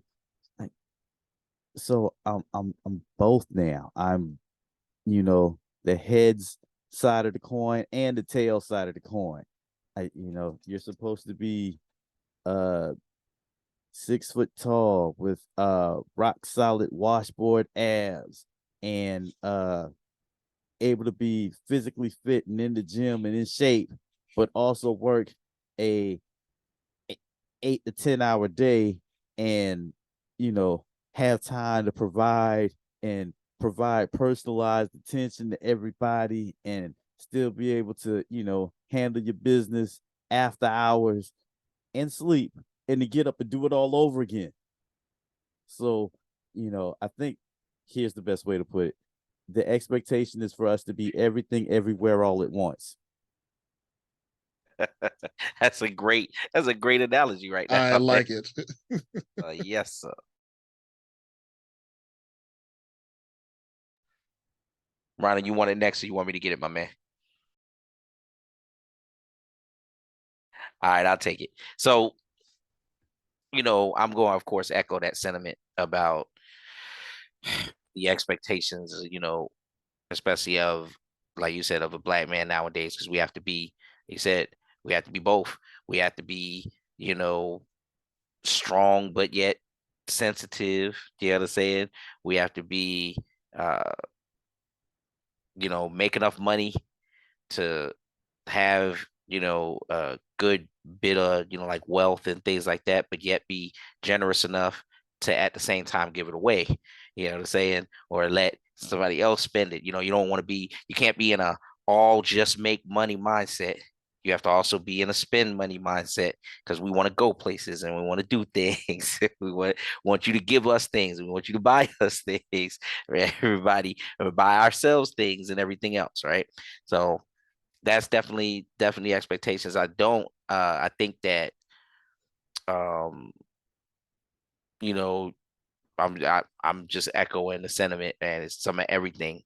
E: like, so I'm both now. I'm, the heads side of the coin and the tail side of the coin. You're supposed to be 6 foot tall with rock solid washboard abs and able to be physically fit and in the gym and in shape, but also work a 8 to 10 hour day and have time to provide personalized attention to everybody and still be able to handle your business after hours and sleep and to get up and do it all over again. So I think here's the best way to put it: the expectation is for us to be everything everywhere all at once.
C: That's a great analogy right now.
B: I like it.
C: Yes, sir. Ronnie, you want it next, or you want me to get it, my man? All right, I'll take it. So, I'm going, of course, echo that sentiment about the expectations, especially of, like you said, of a black man nowadays, because we have to be, he said, we have to be both. We have to be, strong, but yet sensitive. You know what I'm saying? We have to be, uh, make enough money to have a good bit of like wealth and things like that, but yet be generous enough to at the same time give it away. You know what I'm saying? Or let somebody else spend it. You don't want to be, you can't be in a all just make money mindset. You have to also be in a spend money mindset, because we want to go places and we want to do things. We want you to give us things. We want you to buy us things. Right? Everybody, or buy ourselves things and everything else, right? So that's definitely expectations. I think that um you know I'm just echoing the sentiment, man. It's some of everything.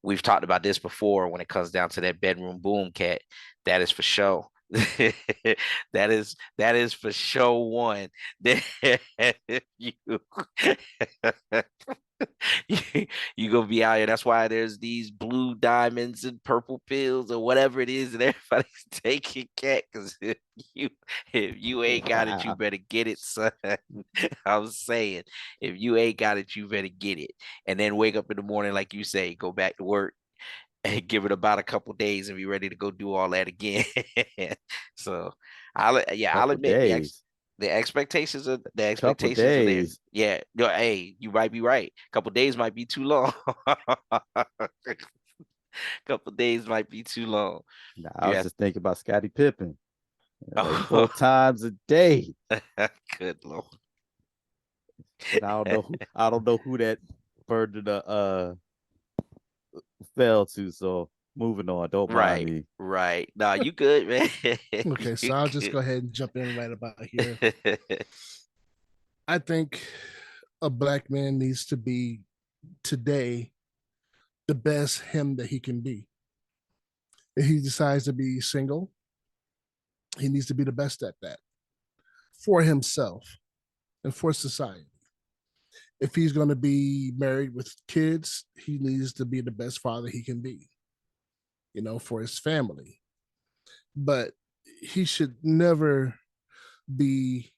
C: We've talked about this before when it comes down to that bedroom boom cat. That is for show. That is for show one. you you gonna be out here. That's why there's these blue diamonds and purple pills or whatever it is, and everybody's taking cat. Because you if you ain't got it, you
E: Wow.
C: better get it, son. I'm saying, if you ain't got it, you better get it. And then wake up in the morning, like you say, go back to work and give it about a couple days and be ready to go do all that again. So I'll
E: Couple
C: admit
E: days.
C: the expectations are
E: Couple
C: there.
E: days.
C: Yeah, no, hey, you might be right. A couple days might be too long. Couple days might be too long.
E: Nah, I
C: You
E: was
C: have
E: just thinking about Scottie Pippen. Like
C: oh,
E: 4 times a day.
C: good lord.
E: And I don't know who that burden fell to. So moving on. Don't mind
C: Right,
E: me.
C: right. Nah, you good, man.
D: Okay, so
C: You
D: I'll just
C: good.
D: go ahead and jump in right about here. I think a black man needs to be today the best him that he can be. If he decides to be single, he needs to be the best at that for himself and for society. If he's going to be married with kids, he needs to be the best father he can be, for his family. But he should never be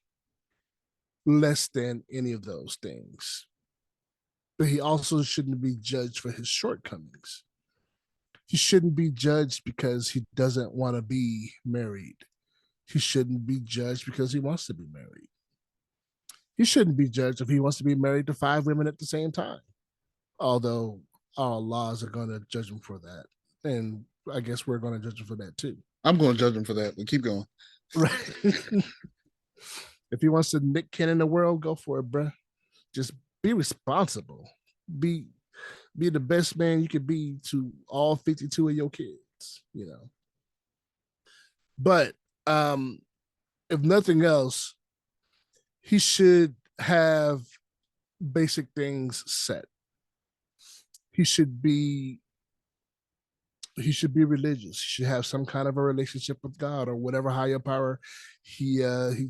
D: less than any of those things. But he also shouldn't be judged for his shortcomings. He shouldn't be judged because he doesn't want to be married. He shouldn't be judged because he wants to be married. He shouldn't be judged if he wants to be married to 5 women at the same time. Although our laws are going to judge him for that. And I guess we're going to judge him for that too.
B: I'm going to judge him for that, but keep going.
D: Right. If he wants to Nick Cannon the world, go for it, bruh. Just be responsible. Be the best man you could be to all 52 of your kids. But if nothing else, he should have basic things set. He should be religious. He should have some kind of a relationship with God or whatever higher power he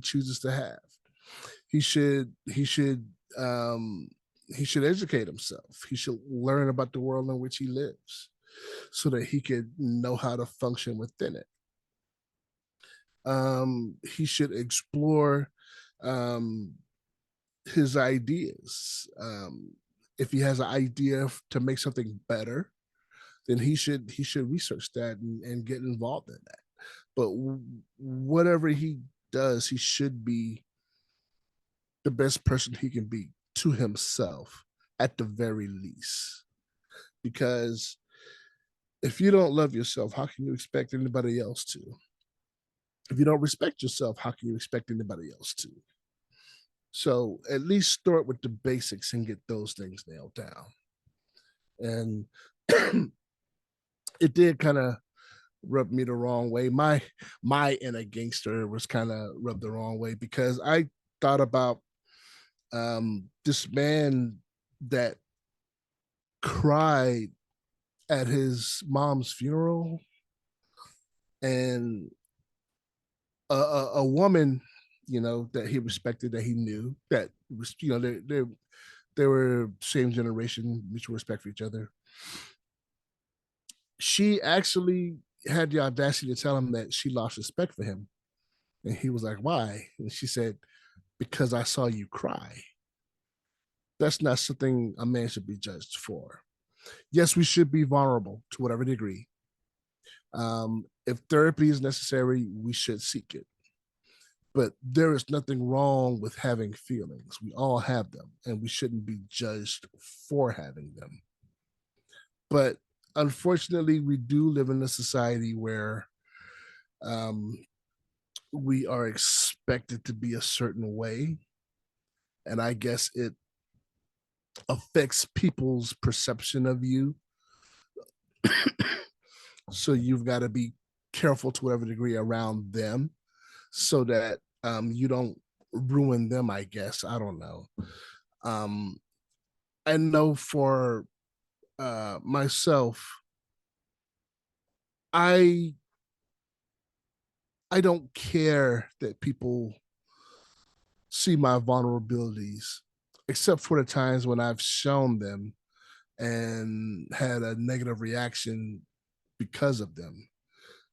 D: chooses to have. He should educate himself. He should learn about the world in which he lives so that he could know how to function within it. He should explore his ideas. If he has an idea to make something better, then he should research that and get involved in that. But whatever he does, he should be the best person he can be to himself at the very least. Because if you don't love yourself, how can you expect anybody else to? If you don't respect yourself, how can you expect anybody else to? So at least start with the basics and get those things nailed down. And it did kind of rub me the wrong way. My inner gangster was kind of rubbed the wrong way because I thought about this man that cried at his mom's funeral, and a woman, that he respected, that he knew, that was, they were same generation, mutual respect for each other. She actually had the audacity to tell him that she lost respect for him. And he was like, why? And she said, because I saw you cry. That's not something a man should be judged for. Yes, we should be vulnerable to whatever degree. If therapy is necessary, we should seek it. But there is nothing wrong with having feelings. We all have them, and we shouldn't be judged for having them. But unfortunately, we do live in a society where we are expected to be a certain way. And I guess it affects people's perception of you. So you've got to be careful to whatever degree around them so that you don't ruin them, I guess. I don't know. I know for myself, I don't care that people see my vulnerabilities, except for the times when I've shown them and had a negative reaction because of them.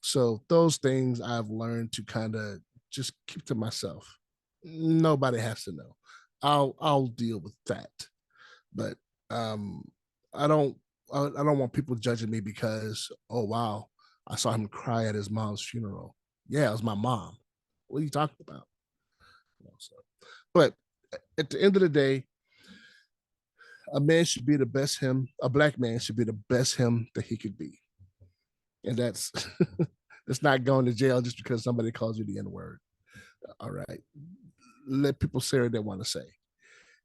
D: So those things I've learned to kind of just keep to myself. Nobody has to know. I'll deal with that. But I don't want people judging me because, oh wow, I saw him cry at his mom's funeral. Yeah, it was my mom. What are you talking about? But at the end of the day, a man should be the best him. A black man should be the best him that he could be. And that's it's not going to jail just because somebody calls you the N-word. All right. Let people say what they want to say.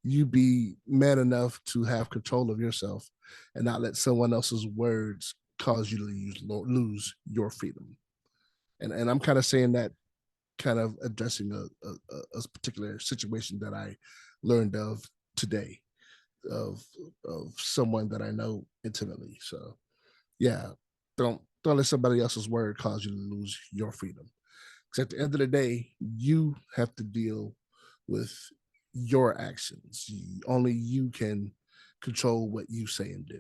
D: You be man enough to have control of yourself and not let someone else's words cause you to lose your freedom. And I'm kind of saying that, kind of addressing a particular situation that I learned of today, of someone that I know intimately. So yeah, don't let somebody else's word cause you to lose your freedom. Because at the end of the day, you have to deal with your actions. Only you can control what you say and do.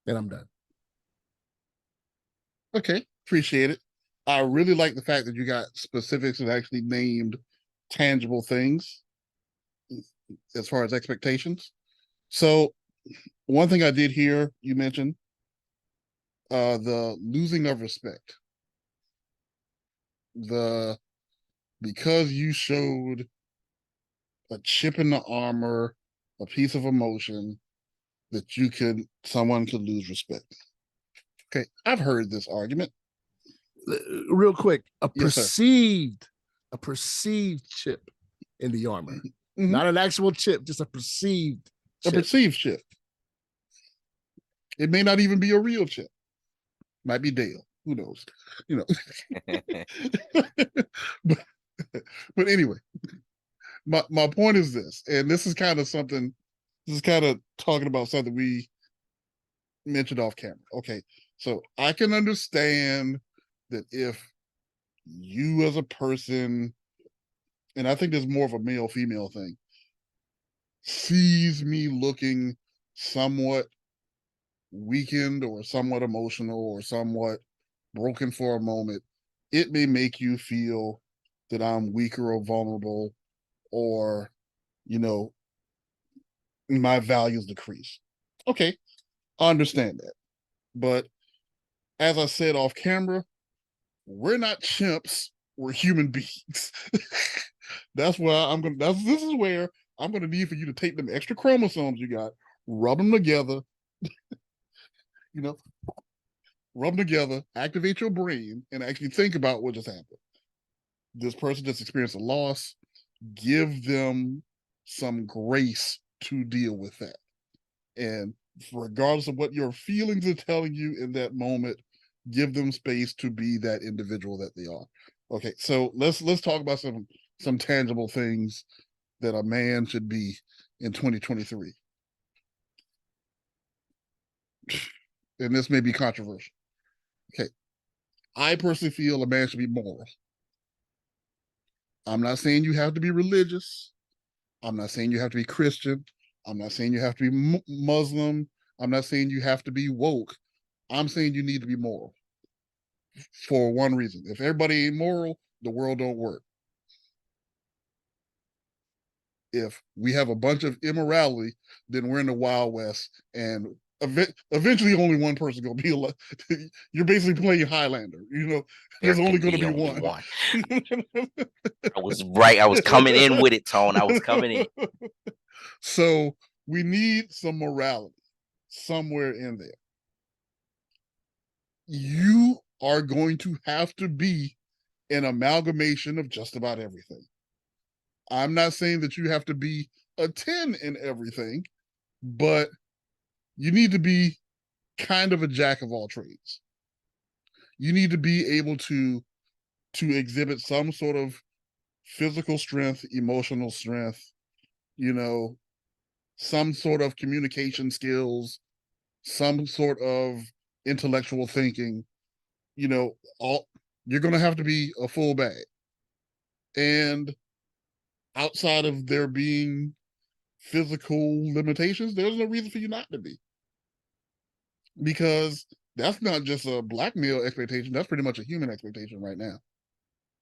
D: And I'm done.
B: Okay, appreciate it. I really like the fact that you got specifics and actually named tangible things as far as expectations. So one thing I did hear you mention, the losing of respect. Because you showed a chip in the armor, a piece of emotion, that someone could lose respect. Okay, I've heard this argument.
D: Real quick,
B: Yes,
D: a perceived chip in the armor.
B: Mm-hmm.
D: Not an actual chip, just a perceived chip.
B: A perceived chip. It may not even be a real chip. Might be Dale. Who knows? But anyway, my point is this, and this is kind of something. This is kind of talking about something we mentioned off camera. Okay, so I can understand that if you as a person, and I think there's more of a male female thing, sees me looking somewhat weakened or somewhat emotional or somewhat broken for a moment, it may make you feel that I'm weaker or vulnerable, or, you know, my values decrease. Okay, I understand that. But as I said off camera, we're not chimps, we're human beings. That's why this is where I'm gonna need for you to take them extra chromosomes you got, rub them together, you know, rub them together, activate your brain, and actually think about what just happened. This person just experienced a loss. Give them some grace to deal with that. And regardless of what your feelings are telling you in that moment, give them space to be that individual that they are. Okay, so let's talk about some tangible things that a man should be in 2023. And this may be controversial. Okay, I personally feel a man should be moral. I'm not saying you have to be religious. I'm not saying you have to be Christian. I'm not saying you have to be Muslim. I'm not saying you have to be woke. I'm saying you need to be moral for one reason. If everybody ain't moral, the world don't work. If we have a bunch of immorality, then we're in the Wild West, and eventually only one person gonna be alive. You're basically playing Highlander. You know,
C: There
B: there's only
C: can
B: gonna
C: be
B: be
C: only
B: one.
C: one. I was right. I was coming in with it, Tone. I was coming in.
B: So we need some morality somewhere in there. You are going to have to be an amalgamation of just about everything. I'm not saying that you have to be a 10 in everything, but you need to be kind of a jack of all trades. You need to be able to exhibit some sort of physical strength, emotional strength, you know, some sort of communication skills, some sort of intellectual thinking, you know, all you're going to have to be a full bag. And outside of there being physical limitations, there's no reason for you not to be. Because that's not just a black male expectation, that's pretty much a human expectation right now.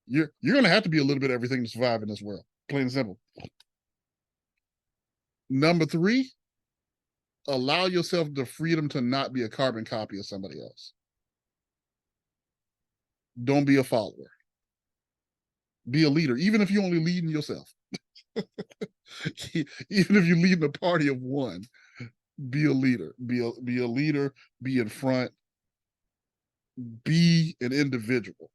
B: You're going to have to be a little bit of everything to survive in this world, plain and simple. Number 3, allow yourself the freedom to not be a carbon copy of somebody else. Don't be a follower. Be a leader, even if you're only leading yourself. Even if you're leading a party of one, be a leader. Be a leader. Be in front. Be an individual.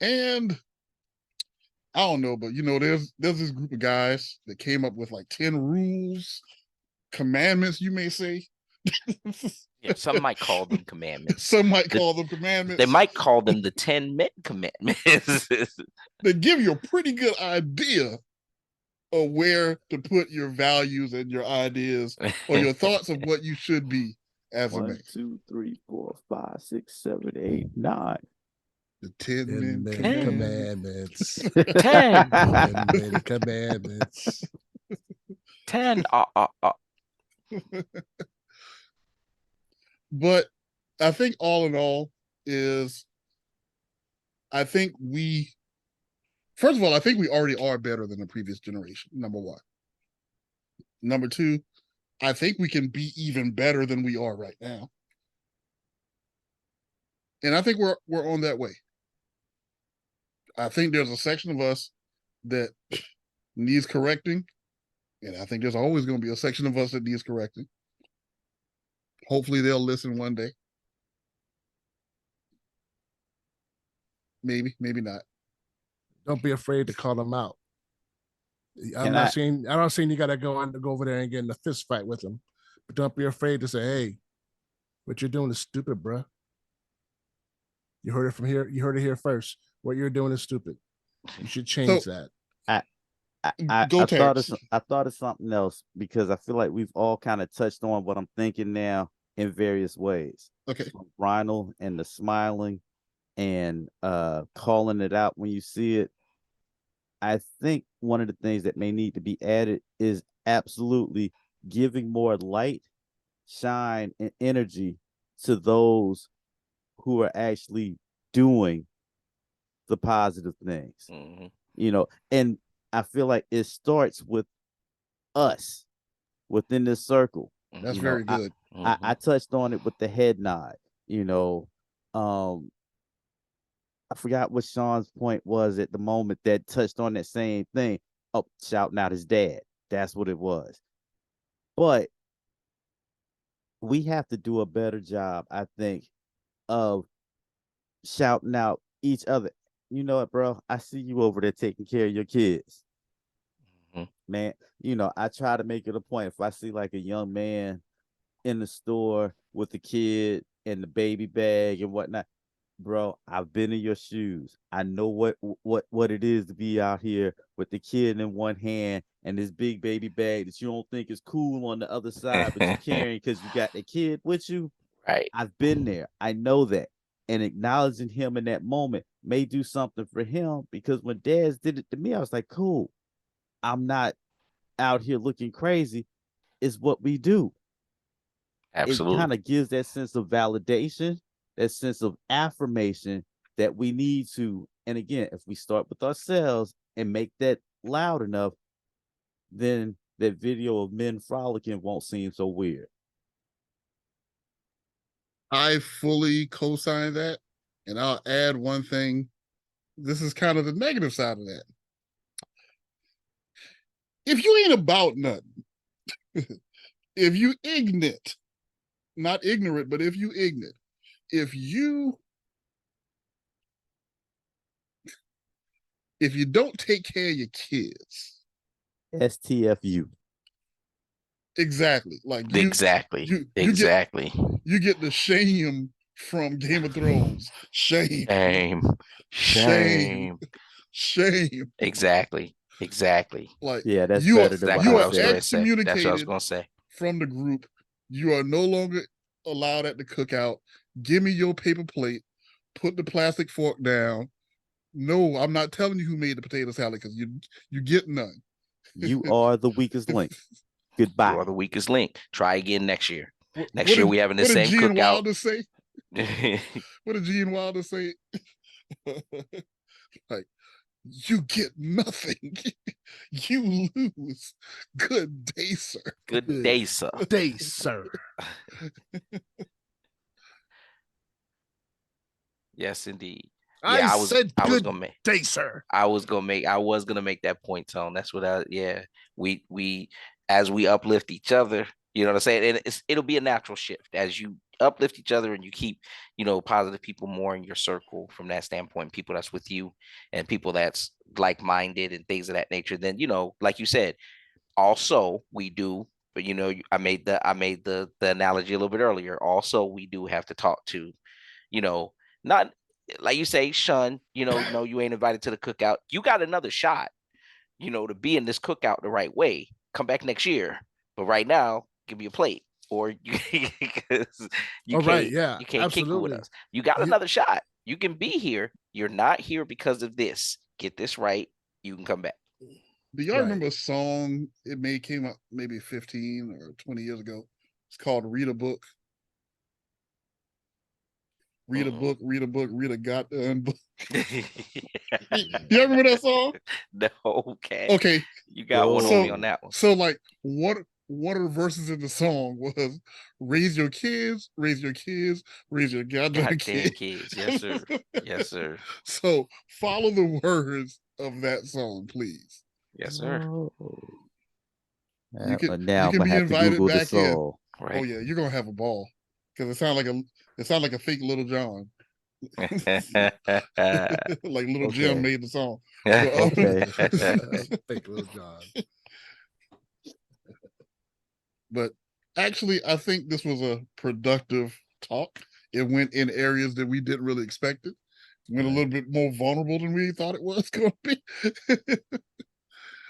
B: And I don't know, but you know, there's this group of guys that came up with like 10 rules, commandments, you may say.
C: Yeah, some might call them commandments.
B: Some might call them commandments.
C: They might call them the 10 commandments.
B: They give you a pretty good idea of where to put your values and your ideas or your thoughts of what you should be as a man.
E: 1, 2, 3, 4, 5, 6, 7, 8, 9.
B: The 10
D: 10
B: commandments.
C: 10.
D: 10 commandments.
C: 10.
B: But I think all in all is, I think first of all, I think we already are better than the previous generation, number 1. Number 2, I think we can be even better than we are right now. And I think we're on that way. I think there's a section of us that needs correcting. And I think there's always going to be a section of us that needs correcting. Hopefully they'll listen one day. Maybe, maybe not.
D: Don't be afraid to call them out. I'm
E: Can
D: not
E: I-
D: saying I don't saying you gotta go over there and get in a fist fight with them, but don't be afraid to say, "Hey, what you're doing is stupid, bruh." You heard it from here. You heard it here first. What you're doing is stupid. You should change
B: So-
D: that.
B: Go,
E: I thought of something else because I feel like we've all kind of touched on what I'm thinking now in various ways.
B: Okay.
E: From Ronald and the smiling and calling it out when you see it. I think one of the things that may need to be added is absolutely giving more light, shine, and energy to those who are actually doing the positive things.
C: Mhm.
E: You know, and I feel like it starts with us within this circle.
B: That's
E: You know,
B: very good.
E: I touched on it with the head nod. You know, I forgot what Sean's point was at the moment that touched on that same thing. Oh, shouting out his dad. That's what it was. But we have to do a better job, I think, of shouting out each other. You know what, bro? I see you over there taking care of your kids.
C: Mhm.
E: Man, you know, I try to make it a point. If I see like a young man in the store with the kid and the baby bag and whatnot, bro, I've been in your shoes. I know what it is to be out here with the kid in one hand and this big baby bag that you don't think is cool on the other side, but you're carrying because you got the kid with you.
C: Right.
E: I've been there. I know that. And acknowledging him in that moment may do something for him because when dads did it to me, I was like, cool. I'm not out here looking crazy. It's what we do. It
C: Absolutely.
E: kind of gives that sense of validation, that sense of affirmation that we need to. And again, if we start with ourselves and make that loud enough, then that video of men frolicking won't seem so weird.
B: I fully co-sign that. And I'll add one thing. This is kind of the negative side of that. If you ain't about nothing, if you ignorant, not ignorant, but if you ignorant, if you don't take care of your kids,
E: STFU.
B: exactly, like
C: Exactly.
B: you
C: Exactly.
B: you get the shame from Game of Thrones. Shame,
C: Shame.
B: shame, shame.
C: Exactly. Exactly.
B: Like
E: Yeah, that's
B: you are
E: better than
C: Exactly
E: what
C: what
E: I
C: I was
E: said.
C: going to say. That's what I was
B: excommunicated
C: going to say.
B: from the group. You are no longer allowed at the cookout. Give me your paper plate. Put the plastic fork down. No, I'm not telling you who made the potato salad because you get none.
E: You are the weakest link.
C: You
E: Goodbye.
C: are the weakest link. Try again next year.
B: What
C: Next year
B: did-
C: we having the
B: what did
C: same
B: Gene
C: cookout.
B: Wilder say? What did Gene Wilder say? Like, you get nothing. You lose. Good day, sir.
C: Good day, sir.
D: Day, sir.
C: Yes, indeed.
D: I
C: Yeah,
D: said
C: I was
D: good
C: gonna make
D: day, sir.
C: I was gonna make that point, Tone. That's what we as we uplift each other, you know what I'm saying? And it'll be a natural shift as you uplift each other and you keep, positive people more in your circle from that standpoint, people that's with you and people that's like-minded and things of that nature. Then, like you said, also we do, but I made the analogy a little bit earlier. Also, we do have to talk to, not like you say, Shun, no, you ain't invited to the cookout. You got another shot, to be in this cookout the right way. Come back next year. But right now, give me a plate. Or you, 'cause you
D: All right,
C: can't
D: yeah,
C: you can't kick it with
D: absolutely.
C: us. You got
D: You-
C: another shot. You can be here. You're not here because of this. Get this right. You can come back.
B: Do y'all
D: Right.
B: remember a song? Came out maybe 15 or 20 years ago. It's called "Read a Book." Read a book. Read a book. Read a goddamn book. You remember that song?
C: No, okay.
B: Okay,
C: You got one
B: so
C: on me on that one.
B: so like one of the verses in the song was raise your kids, raise your kids, raise your goddamn
C: Goddamn
B: kids.
C: kids. Yes, sir. Yes, sir.
B: So follow the words of that song, please.
C: Yes, sir.
E: Oh.
B: You can
E: Now
B: you
E: I'm
B: can
E: gonna
B: be
E: have to
B: invited
E: Google the
B: back in.
E: song.
C: Right.
B: Oh yeah, you're gonna have a ball because it sounds like a fake Little John, like Little Jim
E: Okay.
B: made the song. But,
E: Okay.
D: Fake Little John.
B: but actually, I think this was a productive talk. It went in areas that we didn't really expect it. went a little bit more vulnerable than we thought it was going to be,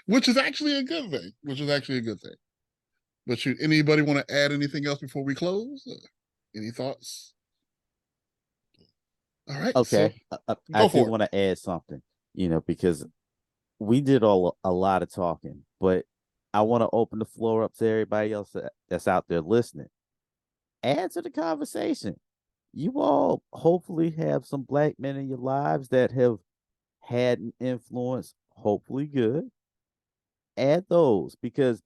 B: which is actually a good thing. But should anybody want to add anything else before we close? Any thoughts? All right.
E: Okay,
B: So
E: I
B: go
E: do
B: for it.
E: want to add something, because we did a lot of talking, but I want to open the floor up to everybody else that's out there listening. Add to the conversation. You all hopefully have some Black men in your lives that have had an influence, hopefully good. Add those, because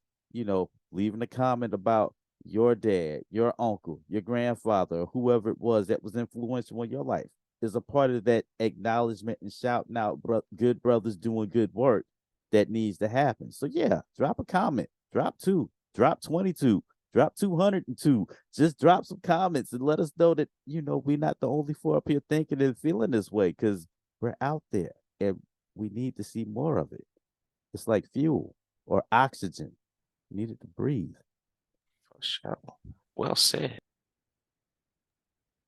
E: leaving a comment about your dad, your uncle, your grandfather, or whoever it was that was influential in your life is a part of that acknowledgement and shouting out good brothers doing good work that needs to happen. So yeah, drop a comment, drop 2, drop 22, drop 202. Just drop some comments and let us know that we're not the only 4 up here thinking and feeling this way, because we're out there and we need to see more of it. It's like fuel or oxygen. You need it to breathe.
C: For sure. Well said.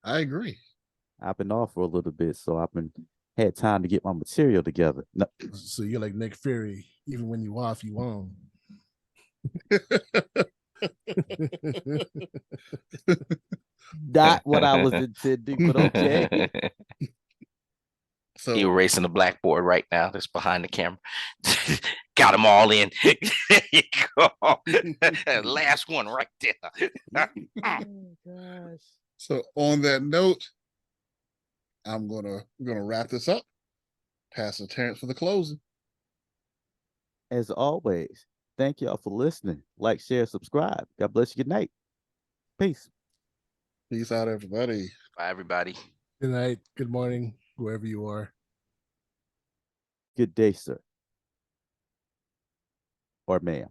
B: I agree.
E: I've been off for a little bit, so I've had time to get my material together. No,
D: So you're like Nick Fury. Even when you off, you on.
E: not what I was intending, but okay.
B: So
C: He erasing the blackboard right now. That's behind the camera. Got them all in. There you go. Last one right there.
E: Oh gosh.
B: So on that note, I'm gonna wrap this up. Pass to Terrence for the closing.
E: As always, thank y'all for listening. Like, share, subscribe. God bless you. Good night. Peace.
B: Peace out, everybody.
C: Bye, everybody.
D: Good night. Good morning, wherever you are.
E: Good day, sir. Or ma'am.